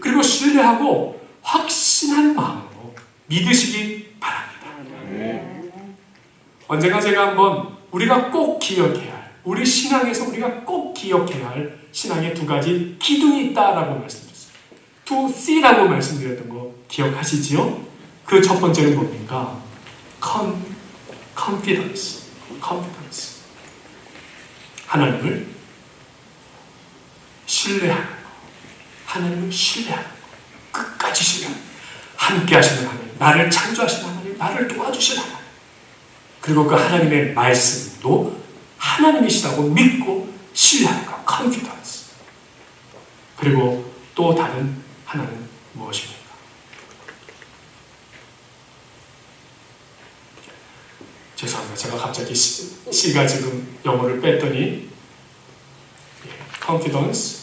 그리고 신뢰하고 확신한 마음으로 믿으시기 바랍니다. 언젠가 제가 한번 우리가 꼭 기억해야 할, 우리 신앙에서 우리가 꼭 기억해야 할 신앙의 두 가지 기둥이 있다라고 말씀드렸어요. 2C라고 말씀드렸던 거 기억하시지요? 그 첫 번째는 뭡니까? confidence. 하나님을 신뢰하는 거. 하나님을 신뢰하는 거. 끝까지 신뢰하는 거. 함께 하시는 하나님, 나를 창조하시는 하나님, 나를 도와주시는 하나님. 그리고 그 하나님의 말씀도 하나님이시라고 믿고 신뢰하는 거. confidence. 그리고 또 다른 하나는 무엇입니까? 죄송합니다. 제가 갑자기 C가 지금 영어를 뺐더니 confidence.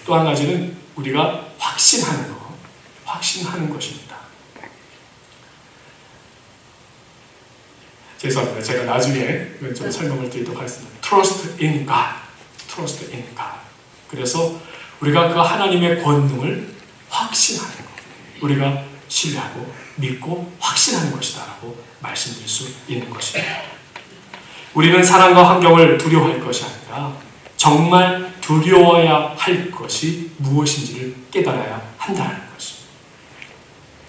또 한 가지는 우리가 확신하는 것입니다. 죄송합니다. 제가 나중에 좀 설명을 드리도록 하겠습니다. Trust in God. 그래서 우리가 그 하나님의 권능을 확신하는 것, 우리가 신뢰하고 믿고 확신하는 것이다라고 말씀드릴 수 있는 것입니다. 우리는 사람과 환경을 두려워할 것이 아니라 정말 두려워야 할 것이 무엇인지를 깨달아야 한다는 것입니다.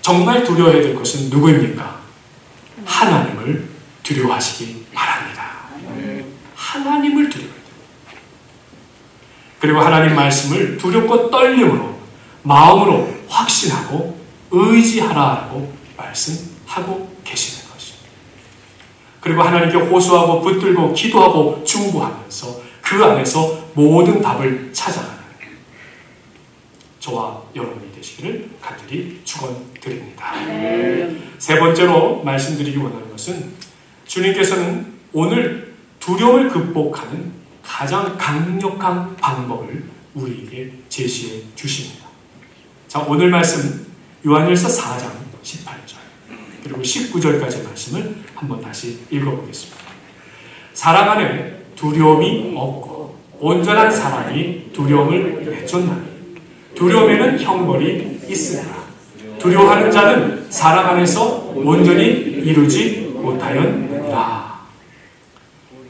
정말 두려워해야 될 것은 누구입니까? 하나님을 두려워하시기 바랍니다. 하나님을 두려워해야 됩니다. 그리고 하나님 말씀을 두렵고 떨림으로 마음으로 확신하고 의지하라고 말씀하고 계시는 것입니다. 그리고 하나님께 호소하고 붙들고 기도하고 중보하면서 그 안에서 모든 답을 찾아가는 저와 여러분이 되시기를 간절히 축원드립니다. 세 번째로 말씀드리기 원하는 것은 주님께서는 오늘 두려움을 극복하는 가장 강력한 방법을 우리에게 제시해 주십니다. 자, 오늘 말씀 요한일서 4장 18절 그리고 19절까지 말씀을 한번 다시 읽어보겠습니다. 사랑 안에 두려움이 없고 온전한 사랑이 두려움을 내쫓나니 두려움에는 형벌이 있으나 두려워하는 자는 사랑 안에서 온전히 이루지 못하였느니라.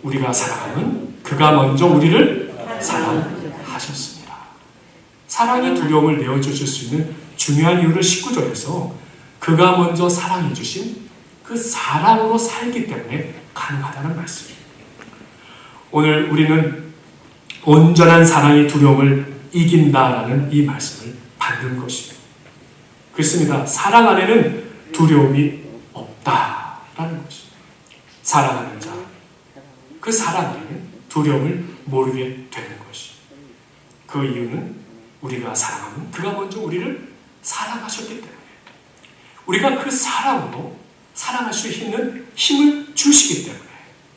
우리가 사랑하면 그가 먼저 우리를 사랑하셨습니다. 사랑이 두려움을 내어주실 수 있는 중요한 이유를 19절에서 그가 먼저 사랑해 주신 그 사랑으로 살기 때문에 가능하다는 말씀입니다. 오늘 우리는 온전한 사랑이 두려움을 이긴다라는 이 말씀을 받는 것입니다. 그렇습니다. 사랑 안에는 두려움이 없다라는 것입니다. 사랑하는 자, 그 사랑 안에는 두려움을 모르게 되는 것입니다. 그 이유는 우리가 사랑하면 그가 먼저 우리를 사랑하셨기 때문에 우리가 그 사랑으로 사랑할 수 있는 힘을 주시기 때문에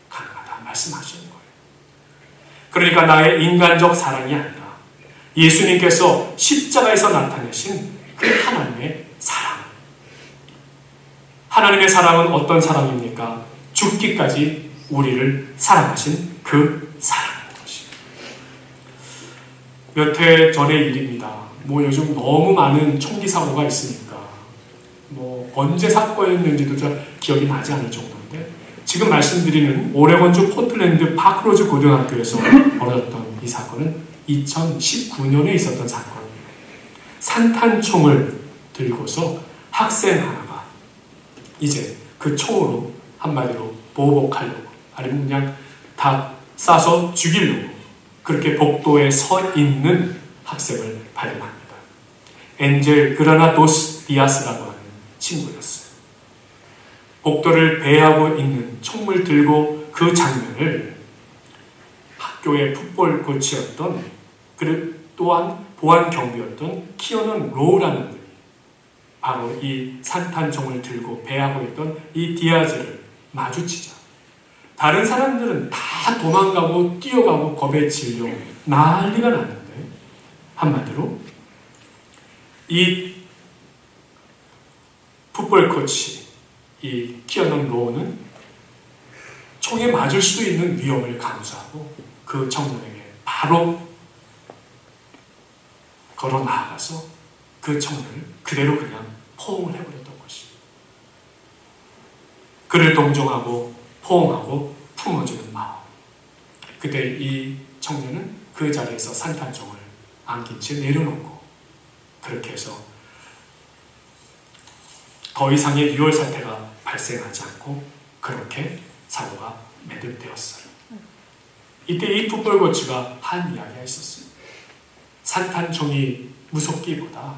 가능하다 말씀하시는 거예요. 그러니까 나의 인간적 사랑이 아니라 예수님께서 십자가에서 나타내신 그 하나님의 사랑. 하나님의 사랑은 어떤 사랑입니까? 죽기까지 우리를 사랑하신 그 사랑인 것입니다. 몇 해 전의 일입니다. 요즘 너무 많은 총기 사고가 있으니까 언제 사건이었는지도 잘 기억이 나지 않을 정도인데 지금 말씀드리는 오레곤주 포틀랜드 파크로즈 고등학교에서 벌어졌던 이 사건은 2019년에 있었던 사건입니다. 산탄총을 들고서 학생 하나가 이제 그 총으로 한마디로 보복하려고 아니면 그냥 다 쏴서 죽이려고 그렇게 복도에 서 있는 학생을 발견합니다. 엔젤 그라나도스 디아스라고 하는 친구였어요. 복도를 배하고 있는 총을 들고 그 장면을 학교의 풋볼 코치였던 그리고 또한 보안 경비였던 키어넌 로우라는 분이 바로 이 산탄총을 들고 배하고 있던 이 디아즈를 마주치자 다른 사람들은 다 도망가고 뛰어가고 겁에 질려 난리가 났는데 한마디로 이 풋볼 코치 이 키어넌 로우는 총에 맞을 수도 있는 위험을 감수하고 그 청년에게 바로 걸어 나아가서 그 청년을 그대로 그냥 포옹을 해버렸던 것입니다. 그를 동정하고 포옹하고 품어주는 마음. 그때 이 청년은 그 자리에서 산탄총을 안긴 채 내려놓고 그렇게 해서 더 이상의 유혈 사태가 발생하지 않고 그렇게 사고가 매듭되었어요. 이때 이 풋볼 코치가 한 이야기가 있었어요. 산탄총이 무섭기보다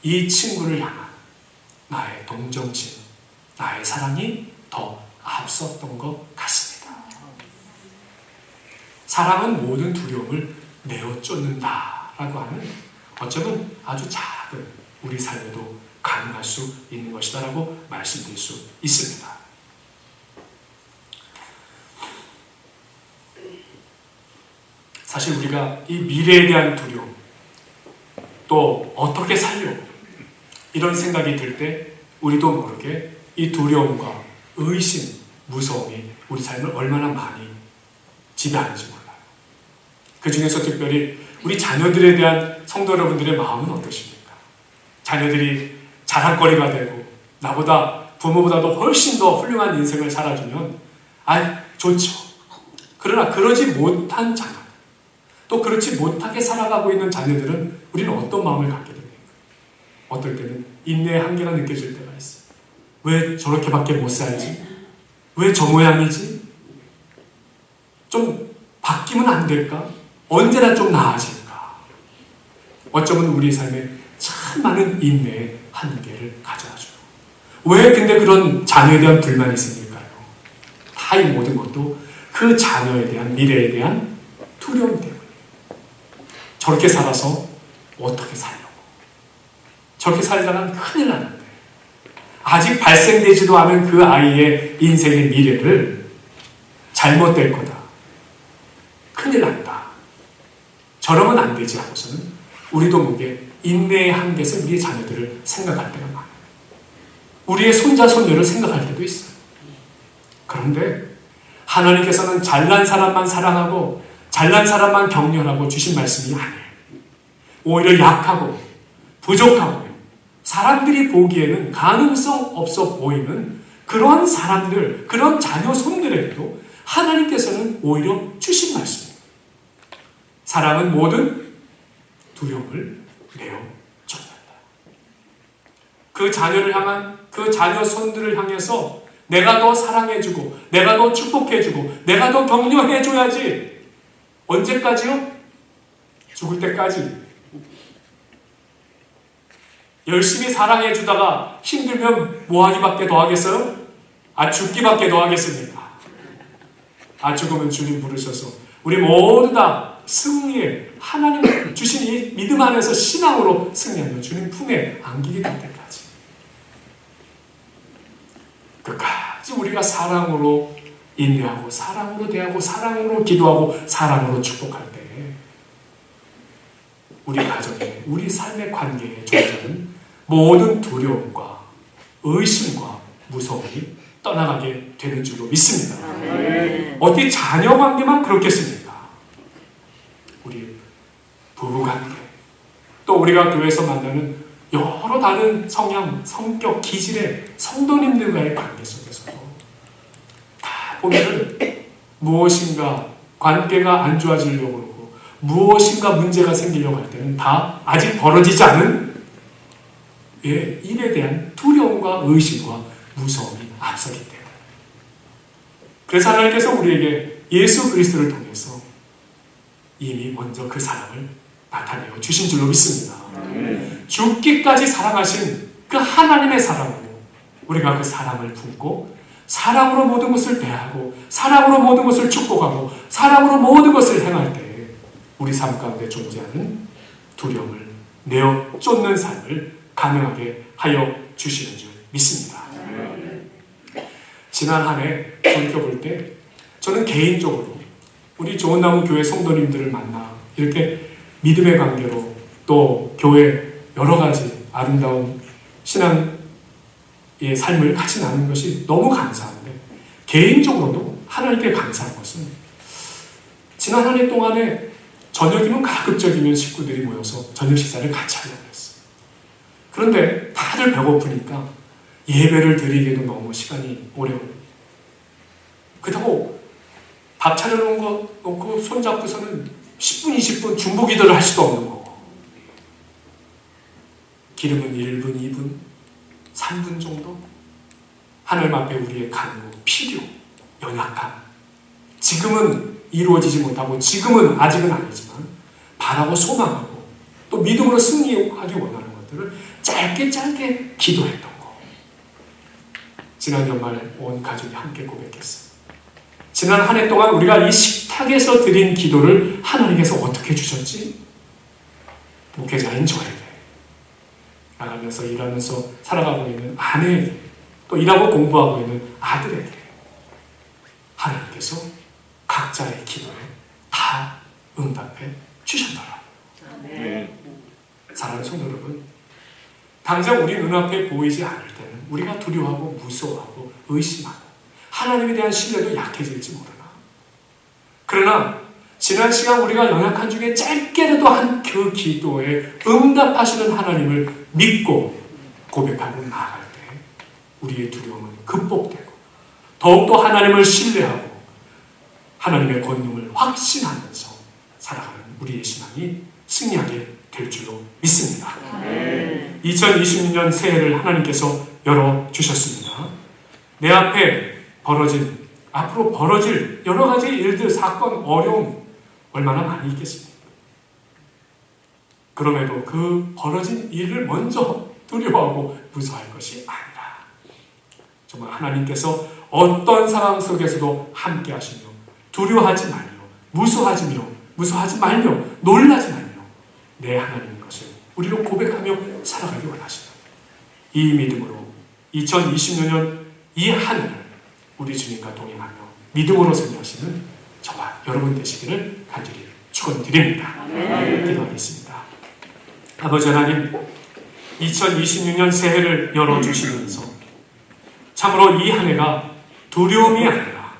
이 친구를 향한 나의 동정심, 나의 사랑이 더 앞섰던 것 같습니다. 사랑은 모든 두려움을 내어 쫓는다라고 하는 어쩌면 아주 작은 우리 삶에도 가능할 수 있는 것이다라고 말씀드릴 수 있습니다. 사실 우리가 이 미래에 대한 두려움, 또 어떻게 살려고 이런 생각이 들 때 우리도 모르게 이 두려움과 의심, 무서움이 우리 삶을 얼마나 많이 지배하는지 몰라요. 그 중에서 특별히 우리 자녀들에 대한 성도 여러분들의 마음은 어떠십니까? 자녀들이 자랑거리가 되고 나보다 부모보다도 훨씬 더 훌륭한 인생을 살아주면 좋죠. 그러나 그러지 못한 자녀, 또 그렇지 못하게 살아가고 있는 자녀들은 우리는 어떤 마음을 갖게 됩니까? 어떨 때는 인내의 한계가 느껴질 때가 있어요. 왜 저렇게밖에 못 살지? 왜 저 모양이지? 좀 바뀌면 안 될까? 언제나 좀 나아질까? 어쩌면 우리 삶에 참 많은 인내의 한계를 가져다줘요. 왜 근데 그런 자녀에 대한 불만이 생길까요? 다 이 모든 것도 그 자녀에 대한 미래에 대한 두려움 때문에. 저렇게 살아서 어떻게 살려고? 저렇게 살다간 큰일 나는데 아직 발생되지도 않은 그 아이의 인생의 미래를 잘못될 거다. 큰일 난다. 저러면 안 되지 하고서는 우리도 모르게 인내의 한계에서 우리의 자녀들을 생각할 때가 많아요. 우리의 손자, 손녀를 생각할 때도 있어요. 그런데 하나님께서는 잘난 사람만 사랑하고 잘난 사람만 격려하고 주신 말씀이 아니에요. 오히려 약하고 부족하고 사람들이 보기에는 가능성 없어 보이는 그런 사람들, 그런 자녀 손들에게도 하나님께서는 오히려 주신 말씀입니다. 사랑은 모든 두려움을 내어 쫓는다. 그 자녀를 향한, 그 자녀 손들을 향해서 내가 더 사랑해주고, 내가 더 축복해주고, 내가 더 격려해줘야지. 언제까지요? 죽을 때까지. 열심히 사랑해주다가 힘들면 뭐하기밖에 더 하겠어요? 죽기밖에 더 하겠습니까? 죽으면 주님 부르셔서 우리 모두 다 승리에 하나님 주신 이 믿음 안에서 신앙으로 승리하면 주님 품에 안기게 될 때까지 끝까지 우리가 사랑으로 인내하고 사랑으로 대하고 사랑으로 기도하고 사랑으로 축복할 때 우리 가정에 우리 삶의 관계에 존재하는 모든 두려움과 의심과 무서움이 떠나가게 되는 줄로 믿습니다. 어디 자녀 관계만 그렇겠습니까? 우리 부부 관계, 또 우리가 교회에서 만나는 여러 다른 성향, 성격, 기질의 성도님들과의 관계 속에서도 다 보면은 무엇인가 관계가 안 좋아지려고 그러고 무엇인가 문제가 생기려고 할 때는 다 아직 벌어지지 않은 일에 대한 두려움과 의심과 무서움이 앞서기 때문에. 그래서 하나님께서 우리에게 예수 그리스도를 통해서 이미 먼저 그 사랑을 나타내어 주신 줄로 믿습니다. 죽기까지 사랑하신 그 하나님의 사랑으로 우리가 그 사랑을 품고 사랑으로 모든 것을 대하고 사랑으로 모든 것을 축복하고 사랑으로 모든 것을 행할 때 우리 삶 가운데 존재하는 두려움을 내어 쫓는 삶을 가능하게 하여 주시는 줄 믿습니다. 지난 한 해 돌이켜볼 때 저는 개인적으로 우리 좋은 나무 교회 성도님들을 만나 이렇게 믿음의 관계로 또 교회 여러 가지 아름다운 신앙의 삶을 같이 나누는 것이 너무 감사한데 개인적으로도 하나님께 감사한 것은 지난 한 해 동안에 저녁이면 가급적이면 식구들이 모여서 저녁 식사를 같이 하려고 했어요. 그런데 다들 배고프니까 예배를 드리기에도 너무 시간이 오래 걸립니다. 그렇다고 밥 차려놓은 거 놓고 손잡고서는 10분, 20분 중보기도를 할 수도 없는 거고 기름은 1분, 2분, 3분 정도 하나님 앞에 우리의 간구, 필요, 연약함 지금은 이루어지지 못하고 지금은 아직은 아니지만 바라고 소망하고 또 믿음으로 승리하기 원하는 것들을 짧게 기도했던 거 지난 연말 온 가족이 함께 고백했어요. 지난 한 해 동안 우리가 이 식탁에서 드린 기도를 하나님께서 어떻게 주셨지? 목회자인 저에게 나가면서 일하면서 살아가고 있는 아내에게 또 일하고 공부하고 있는 아들에게 하나님께서 각자의 기도에 다 응답해 주셨더라. 사랑하는 성도 여러분, 당장 우리 눈앞에 보이지 않을 때는 우리가 두려워하고 무서워하고 의심하고 하나님에 대한 신뢰도 약해질지 모르나. 그러나 지난 시간 우리가 연약한 중에 짧게라도 한 그 기도에 응답하시는 하나님을 믿고 고백하고 나아갈 때 우리의 두려움은 극복되고 더욱더 하나님을 신뢰하고 하나님의 권능을 확신하면서 살아가는 우리의 신앙이 승리하게 될 줄로 믿습니다. 2026년 새해를 하나님께서 열어주셨습니다. 내 앞에 앞으로 벌어질 여러 가지 일들, 사건, 어려움 얼마나 많이 있겠습니까? 그럼에도 그 벌어진 일을 먼저 두려워하고 무서워할 것이 아니라 정말 하나님께서 어떤 상황 속에서도 함께 하시며 두려워하지 말며 무서워하지 말며 놀라지 말며 내 하나님인 것을 우리로 고백하며 살아가기 원하십니다. 이 믿음으로 2026년 이 한 해를 우리 주님과 동행하며 믿음으로 승리하시는 저와 여러분 되시기를 간절히 축원드립니다. 기도하겠습니다. 아버지 하나님, 2026년 새해를 열어주시면서 참으로 이 한 해가 두려움이 아니라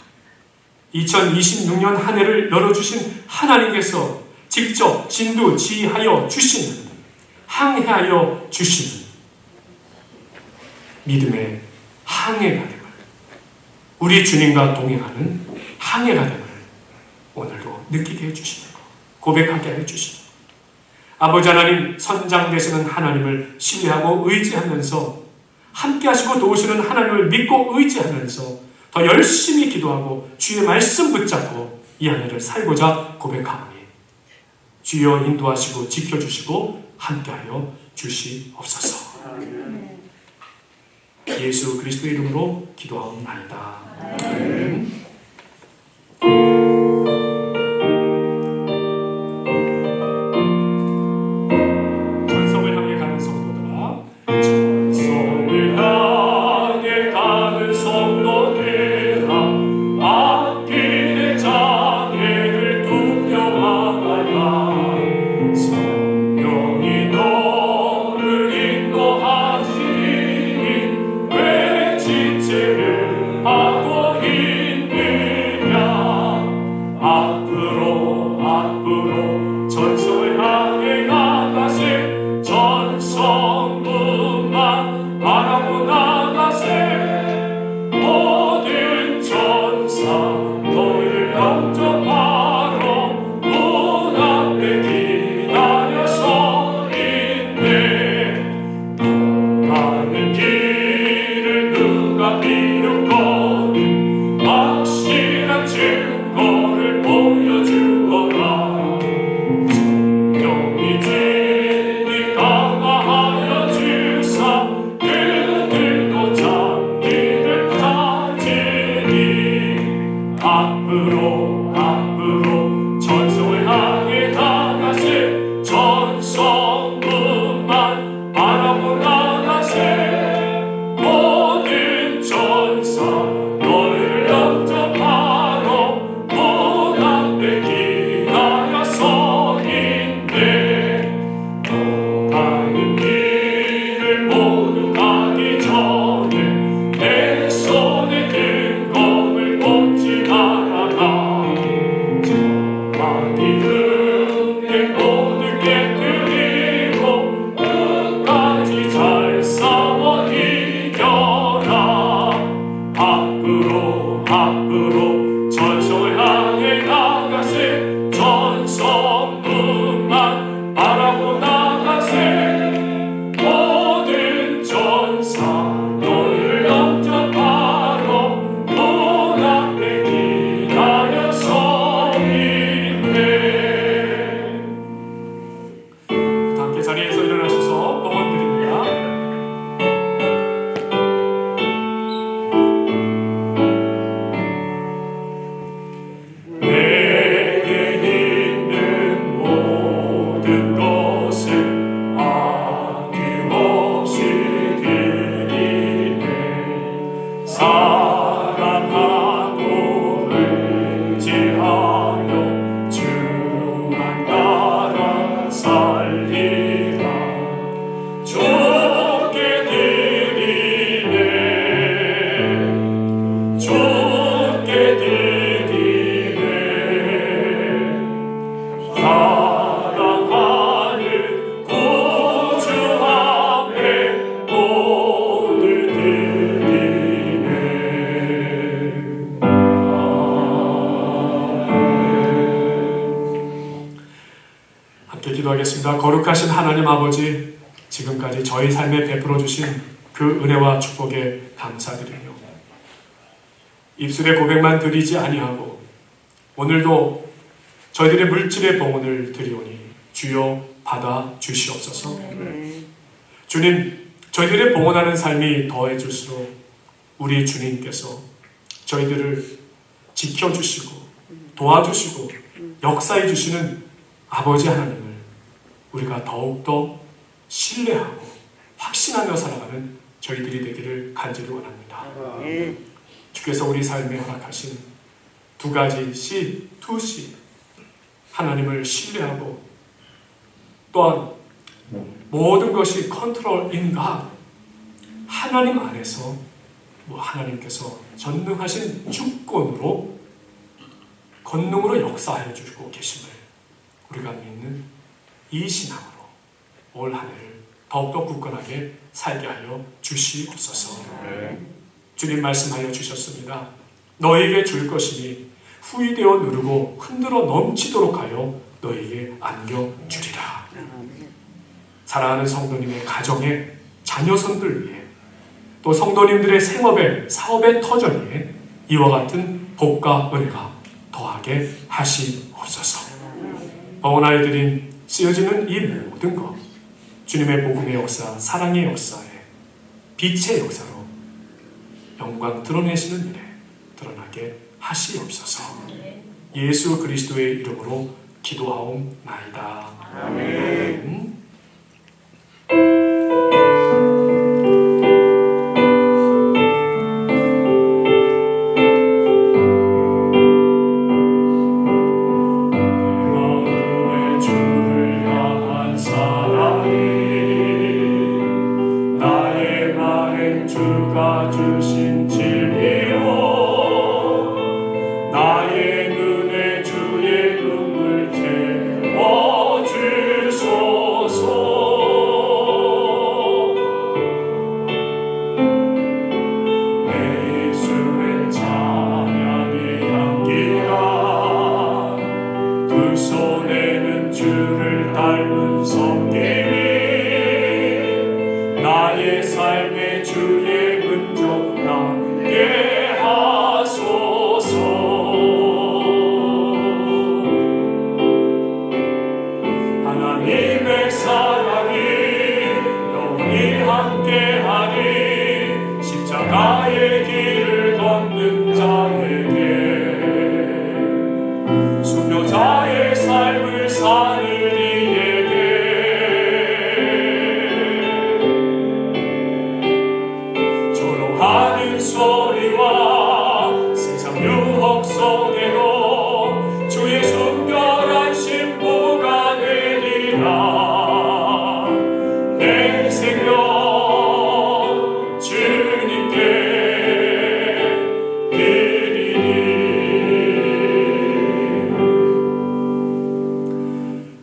2026년 한 해를 열어주신 하나님께서 직접 진두지휘하여 주시는, 항해하여 주시는 믿음의 항해가 됨을, 우리 주님과 동행하는 항해가 됨을 오늘도 느끼게 해주시는 것, 고백하게 해주시는 것. 아버지 하나님, 선장 되시는 하나님을 신뢰하고 의지하면서 함께 하시고 도우시는 하나님을 믿고 의지하면서 더 열심히 기도하고 주의 말씀 붙잡고 이 한 해를 살고자 고백하오니 주여 인도하시고 지켜주시고 함께하여 주시옵소서. 예수 그리스도의 이름으로 기도하옵나이다. 아멘. 전성을 향해 가는 성도들아, 전성을 향해 가는 성도들아, 앞길의 장애를 두려워하라. 성령이 너를 인도하시니 왜 지체를 하고 있느냐. 앞으로 전성을 향해 나가세. 전성문만 바라보 나가세. 모든 전사 너희를 영접하러 문 앞에 기다려 서 있네. 가는 길을 누가 비웃거든 확실한 증거를 보여주어라. 성령이 진리 강화하여 주사 그들도 자기를 가지니. 앞으로 전성을 향해 나가세. 전성문만 바라보 나가세. 모든 전사 너희를 영접하러 문 앞에 기다려 서 있네. 너 가는 길을 모두 가기 전에 내 손에 든 검을 꽂지 말아라. 저만이 흙에 모두 깨뜨리고 끝까지 잘 싸워 이겨라. 앞으로 전성을 향해 나가세. 전성문만 바라보 나가세. 모든 전사 너희를 영접하러 문 앞에 기다려 서 있네. 함께 자리에서 일어나셔서 봉헌 드립니다. 내게 있는 모든 것을 아낌없이 드리네. 사랑하고 의지하여 주만 따라 살리라. 좋게 드리네. 좋게 드리네. 사랑하는 구주 앞에 모두 드리네. 함께 기도하겠습니다. 거룩하신 하나님 아버지, 지금까지 저희 삶에 베풀어 주신 그 은혜와 축복에 감사드리며 입술의 고백만 드리지 아니하고 오늘도 저희들의 물질의 봉헌을 드리오니 주여 받아 주시옵소서. 주님, 저희들의 봉헌하는 삶이 더해질수록 우리 주님께서 저희들을 지켜주시고 도와주시고 역사해 주시는 아버지 하나님을 우리가 더욱더 신뢰하고 확신하며 살아가는 저희들이 되기를 간절히 원합니다. 주께서 우리 삶에 허락하신 두 가지 C, 2C, 하나님을 신뢰하고 또한 모든 것이 컨트롤인가 하나님 안에서 하나님께서 전능하신 주권으로 권능으로 역사하여 주고 계심을 우리가 믿는 이 신앙으로 올 한 해를 더욱더 굳건하게 살게 하여 주시옵소서. 주님 말씀하여 주셨습니다. 너에게 줄 것이니 후이되어 누르고 흔들어 넘치도록 하여 너에게 안겨주리라. 사랑하는 성도님의 가정에 자녀선들 위해 또 성도님들의 생업에 사업의 터전 위에 이와 같은 복과 은혜가 더하게 하시옵소서. 어머나에 드린 쓰여지는 이 모든 것 주님의 복음의 역사, 사랑의 역사에 빛의 역사로 영광 드러내시는 일에 드러나게 하시옵소서. 예수 그리스도의 이름으로 기도하옵나이다. 아멘.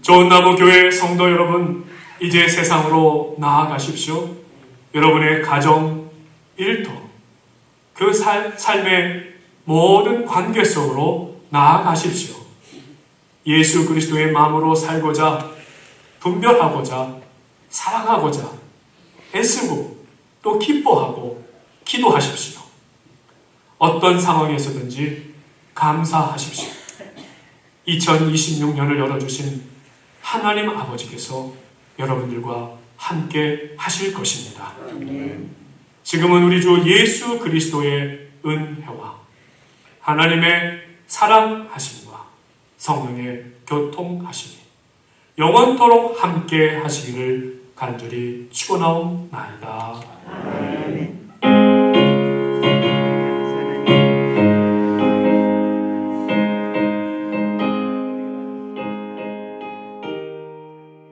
좋은나무교회 성도 여러분, 이제 세상으로 나아가십시오. 여러분의 가정, 일터, 그 삶의 모든 관계 속으로 나아가십시오. 예수 그리스도의 마음으로 살고자, 분별하고자, 사랑하고자, 애쓰고 또 기뻐하고 기도하십시오. 어떤 상황에서든지 감사하십시오. 2026년을 열어주신 하나님 아버지께서 여러분들과 함께 하실 것입니다. 지금은 우리 주 예수 그리스도의 은혜와 하나님의 사랑하심과 성령의 교통하심이 영원토록 함께 하시기를 간절히 축원하옵나이다.